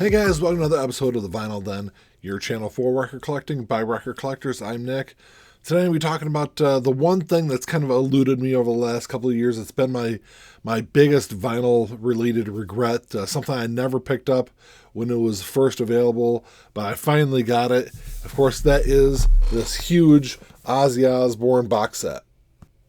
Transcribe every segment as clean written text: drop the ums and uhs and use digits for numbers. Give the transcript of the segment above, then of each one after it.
Hey guys, welcome to another episode of The Vinyl Den, your channel for record collecting by record collectors. I'm Nick. Today we're talking about the one thing that's kind of eluded me over the last couple of years. It's been my biggest vinyl-related regret, something I never picked up when it was first available, but I finally got it. Of course, that is this huge Ozzy Osbourne box set.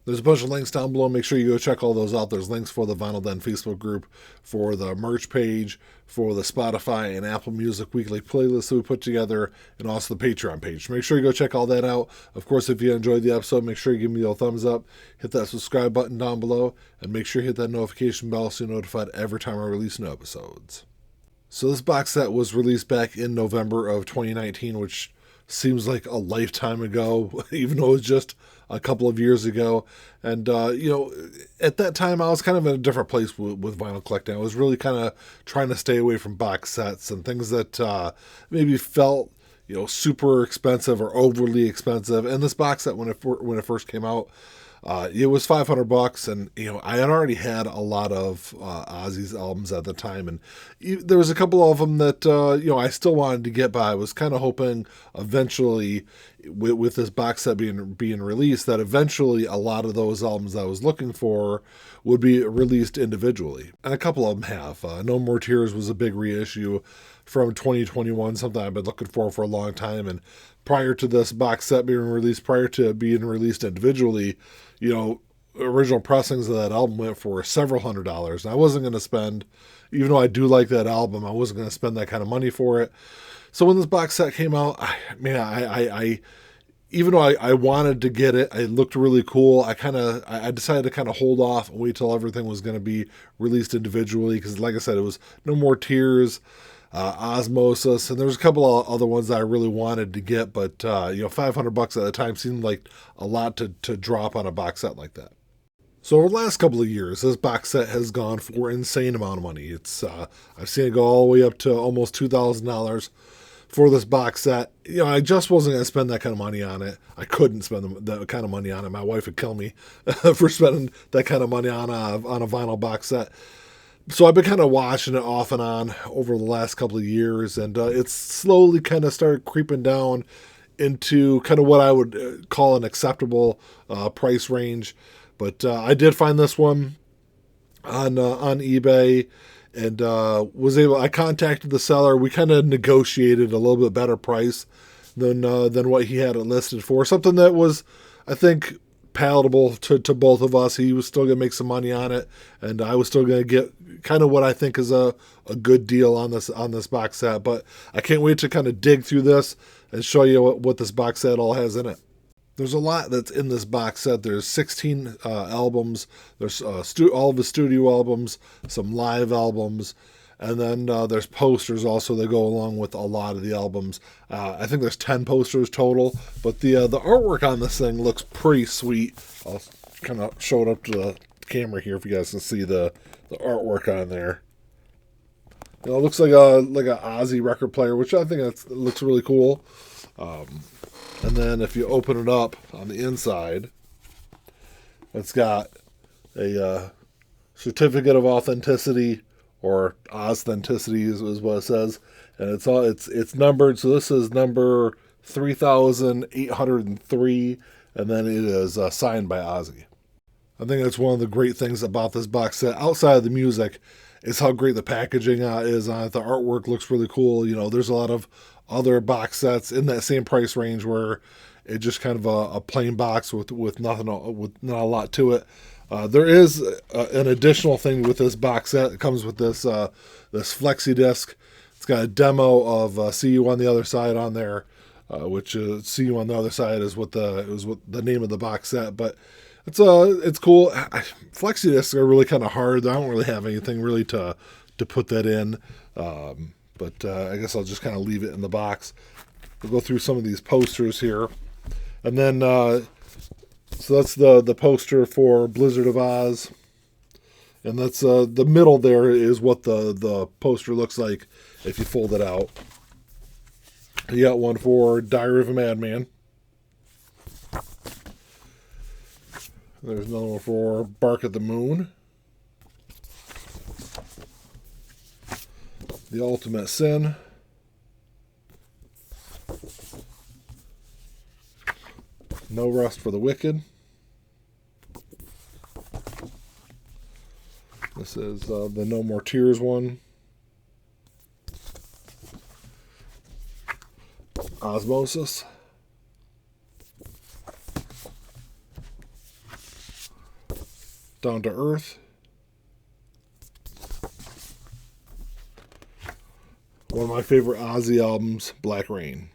There's a bunch of links down below. Make sure you go check all those out. There's links for the Vinyl Den Facebook group, for the merch page, for the Spotify and Apple Music weekly playlist that we put together, and also the Patreon page. Make sure you go check all that out. Of course, if you enjoyed the episode, make sure you give me a thumbs up, hit that subscribe button down below, and make sure you hit that notification bell so you're notified every time I release new episodes. So this box set was released back in November of 2019, which seems like a lifetime ago, even though it was just a couple of years ago. And, at that time I was kind of in a different place with vinyl collecting. I was really kind of trying to stay away from box sets and things that maybe felt, super expensive or overly expensive. And this box set, when it first came out, it was $500, and I had already had a lot of Ozzy's albums at the time, and there was a couple of them that I still wanted to get, but I was kind of hoping eventually, with this box set being released, that eventually a lot of those albums I was looking for would be released individually, and a couple of them have. No More Tears was a big reissue from 2021, something I've been looking for a long time, and prior to this box set being released, prior to it being released individually, original pressings of that album went for several $100s. And I wasn't going to spend, even though I do like that album, I wasn't going to spend that kind of money for it. So when this box set came out, I even though I wanted to get it, it looked really cool. I decided to kind of hold off and wait till everything was going to be released individually. Because like I said, it was No More Tears, Osmosis, and there's a couple of other ones that I really wanted to get, but $500 at the time seemed like a lot to drop on a box set like that. So over the last couple of years, this box set has gone for an insane amount of money. It's I've seen it go all the way up to almost $2,000 for this box set. I just wasn't going to spend that kind of money on it. I couldn't spend that kind of money on it. My wife would kill me for spending that kind of money on a vinyl box set. So I've been kind of watching it off and on over the last couple of years, and it's slowly kind of started creeping down into kind of what I would call an acceptable price range. But I did find this one on eBay, and I contacted the seller. We kind of negotiated a little bit better price than what he had it listed for. Something that was, I think, palatable to both of us. He was still going to make some money on it, and I was still going to get kind of what I think is a good deal on this box set. But I can't wait to kind of dig through this and show you what this box set all has in it. There's a lot that's in this box set. There's 16 albums. There's all of the studio albums, some live albums, and then there's posters also that go along with a lot of the albums. I think there's 10 posters total, but the artwork on this thing looks pretty sweet. I'll kind of show it up to the camera here if you guys can see the artwork on there. It looks like a Ozzy record player, which I think it looks really cool. And then if you open it up on the inside, it's got a certificate of authenticity, or authenticity is what it says, and it's numbered. So this is number 3,803, and then it is signed by Ozzy. I think that's one of the great things about this box set, outside of the music, is how great the packaging is on it. The artwork looks really cool. There's a lot of other box sets in that same price range where it's just kind of a plain box with nothing, with not a lot to it. There is an additional thing with this box set. It comes with this flexi disc. It's got a demo of "See You on the Other Side" on there, which "See You on the Other Side" is what the name of the box set. But it's cool. Flexi discs are really kind of hard. I don't really have anything really to put that in. But I guess I'll just kind of leave it in the box. We'll go through some of these posters here, and then. So that's the poster for Blizzard of Oz, and that's the middle there is what the poster looks like if you fold it out. You got one for Diary of a Madman. There's another one for Bark at the Moon. The Ultimate Sin. No Rest for the Wicked. This is the No More Tears one. Osmosis. Down to Earth. One of my favorite Ozzy albums, Black Rain.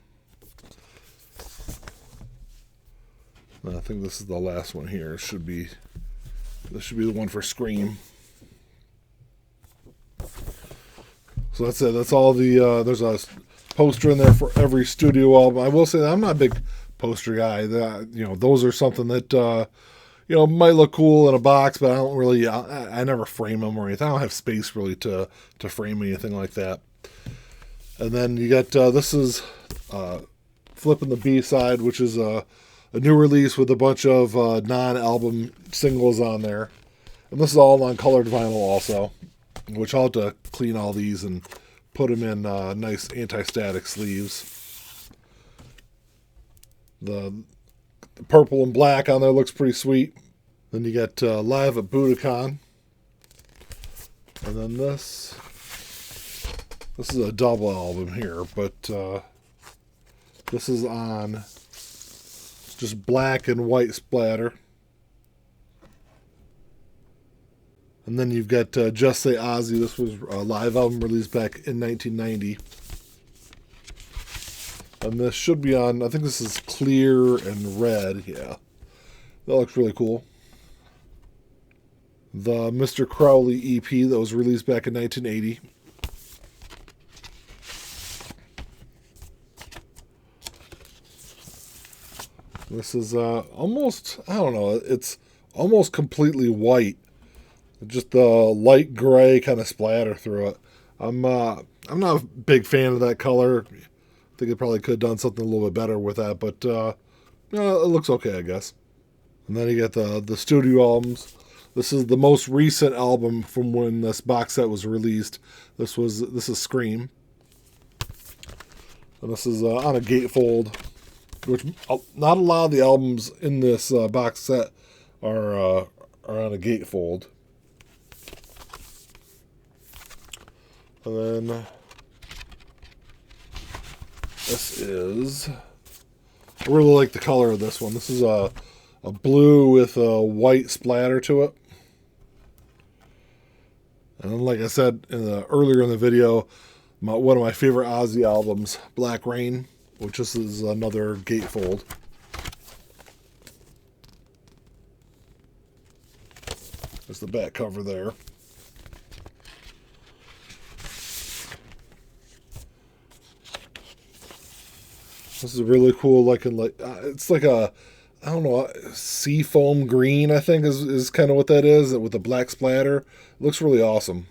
I think this is the last one here. This should be the one for Scream. So that's it. That's all the there's a poster in there for every studio album. I will say that I'm not a big poster guy. Those are something that might look cool in a box, but I don't really. I never frame them or anything. I don't have space really to frame anything like that. And then you got this is Flipping the B-side, which is a new release with a bunch of non-album singles on there. And this is all on colored vinyl also, which I'll have to clean all these and put them in nice anti-static sleeves. The purple and black on there looks pretty sweet. Then you got Live at Budokan. And then this is a double album here, but this is on just black and white splatter. And then you've got Just Say Ozzy. This was a live album released back in 1990. And this should be on, I think this is clear and red. Yeah, that looks really cool. The Mr. Crowley EP that was released back in 1980. This is almost, I don't know, it's almost completely white. Just the light gray kind of splatter through it. I'm not a big fan of that color. I think it probably could have done something a little bit better with that, but it looks okay, I guess. And then you got the studio albums. This is the most recent album from when this box set was released. This is Scream. And this is on a gatefold, which not a lot of the albums in this box set are on a gatefold. And then this is, I really like the color of this one. This is a blue with a white splatter to it. And then, like I said earlier in the video, one of my favorite Ozzy albums, Black Rain, which this is another gatefold. There's the back cover there. This is really cool. It's like a, I don't know, sea foam green, I think is kind of what that is, with the black splatter. It looks really awesome.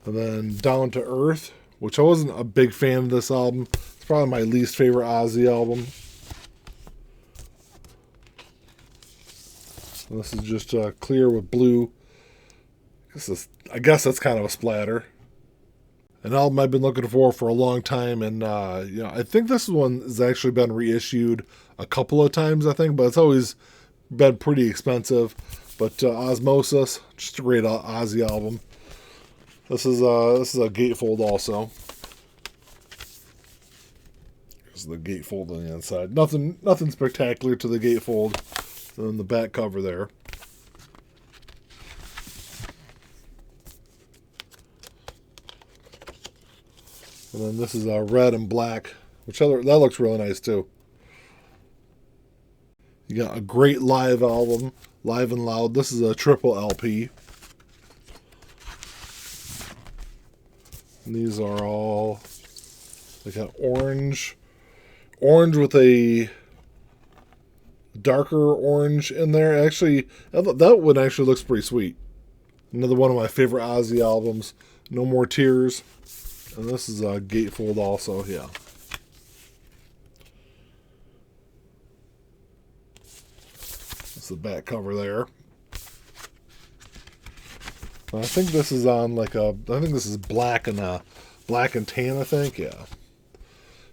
And then Down to Earth, which I wasn't a big fan of this album. It's probably my least favorite Ozzy album. And this is just clear with blue. I guess that's kind of a splatter. An album I've been looking for a long time, and I think this one has actually been reissued a couple of times, I think, but it's always been pretty expensive. But Osmosis, just a great Ozzy album. This is a gatefold also. There's the gatefold on the inside. Nothing spectacular to the gatefold. And then the back cover there. And then this is red and black, that looks really nice too. You got a great live album, Live and Loud. This is a triple LP. And these are all, they got orange with a darker orange in there. Actually, that one actually looks pretty sweet. Another one of my favorite Ozzy albums, No More Tears. And this is a gatefold also, yeah. That's the back cover there. I think this is on I think this is black and a black and tan, I think. Yeah,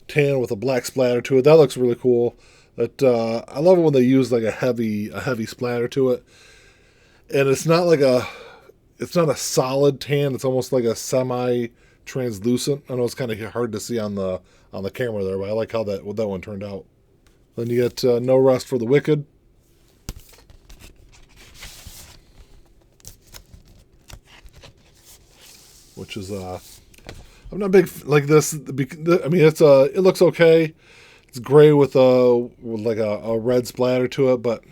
tan with a black splatter to it. That looks really cool. That I love it when they use like a heavy splatter to it, and it's not a solid tan. It's almost like a semi translucent. I know it's kind of hard to see on the camera there, but I like how that one turned out. Then you get No Rest for the Wicked. Which is I'm not big like this. I mean, it looks okay. It's gray with like a red splatter to it, but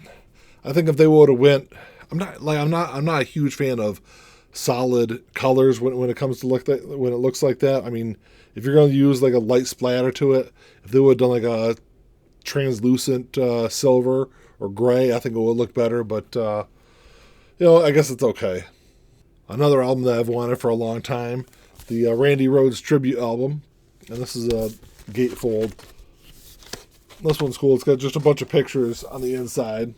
I think if they would have went, I'm not a huge fan of solid colors when it comes to when it looks like that. I mean, if you're going to use like a light splatter to it, if they would have done like a translucent silver or gray, I think it would look better. But I guess it's okay. Another album that I've wanted for a long time, the Randy Rhoads tribute album, and this is a gatefold. This one's cool. It's got just a bunch of pictures on the inside.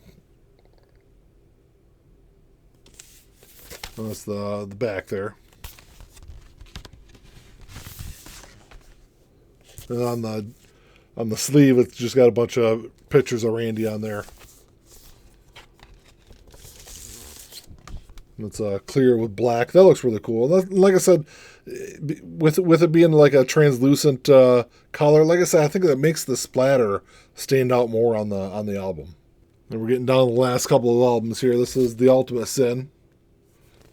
And that's the back there. And on the sleeve, it's just got a bunch of pictures of Randy on there. And it's clear with black. That looks really cool. Like I said, with it being like a translucent color, like I said, I think that makes the splatter stand out more on the album. And we're getting down to the last couple of albums here. This is The Ultimate Sin.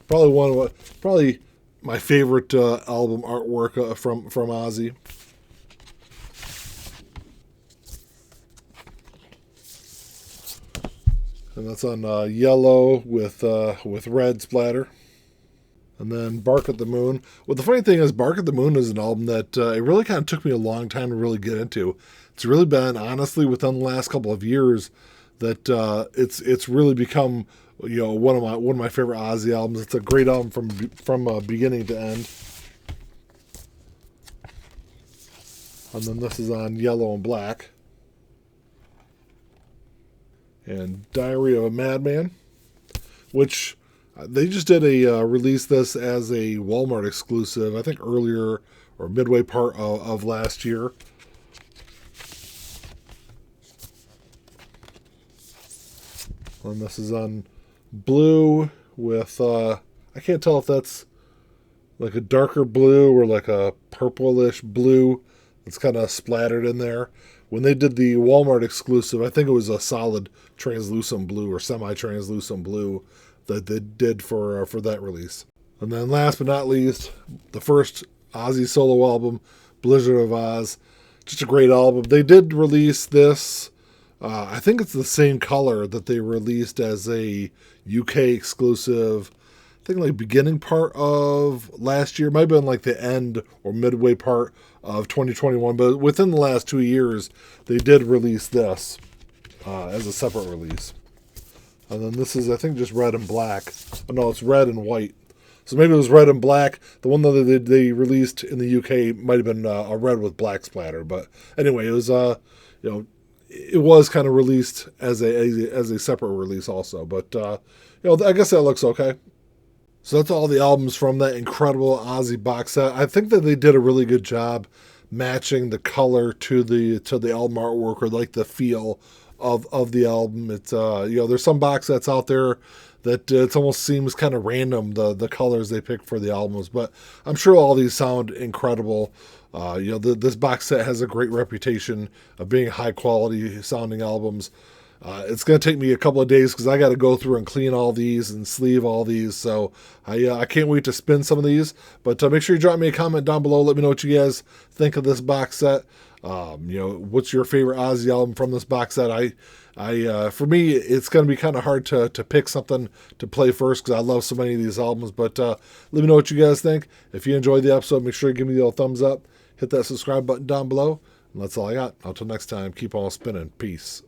Probably my favorite album artwork from Ozzy. And that's on yellow with red splatter. And then Bark at the Moon. Well, the funny thing is, Bark at the Moon is an album that it really kind of took me a long time to really get into. It's really been, honestly, within the last couple of years that it's really become one of my favorite Ozzy albums. It's a great album from beginning to end. And then this is on yellow and black. And Diary of a Madman, which they just did release this as a Walmart exclusive, I think earlier or midway part of last year. And this is on blue with, I can't tell if that's like a darker blue or like a purplish blue that's kind of splattered in there. When they did the Walmart exclusive, I think it was a solid translucent blue or semi-translucent blue that they did for that release. And then last but not least, the first Ozzy solo album, Blizzard of Oz. Just a great album. They did release this, I think it's the same color that they released as a UK exclusive, I think like beginning part of last year. Might have been like the end or midway part of 2021, but within the last 2 years, they did release this as a separate release. And then this is, I think, just red and black. Oh, no, it's red and white. So maybe it was red and black. The one that they released in the UK might have been a red with black splatter. But anyway, it was it was kind of released as a separate release also. But I guess that looks okay. So that's all the albums from that incredible Ozzy box set. I think that they did a really good job matching the color to the album artwork, or like the feel of the album. It's there's some box sets out there that it almost seems kind of random the colors they pick for the albums, but I'm sure all these sound incredible. This box set has a great reputation of being high quality sounding albums. It's going to take me a couple of days because I got to go through and clean all these and sleeve all these. So I can't wait to spin some of these. But make sure you drop me a comment down below. Let me know what you guys think of this box set. What's your favorite Ozzy album from this box set? For me, it's going to be kind of hard to pick something to play first because I love so many of these albums. But let me know what you guys think. If you enjoyed the episode, make sure you give me the old thumbs up. Hit that subscribe button down below. And that's all I got. Until next time, keep on spinning. Peace.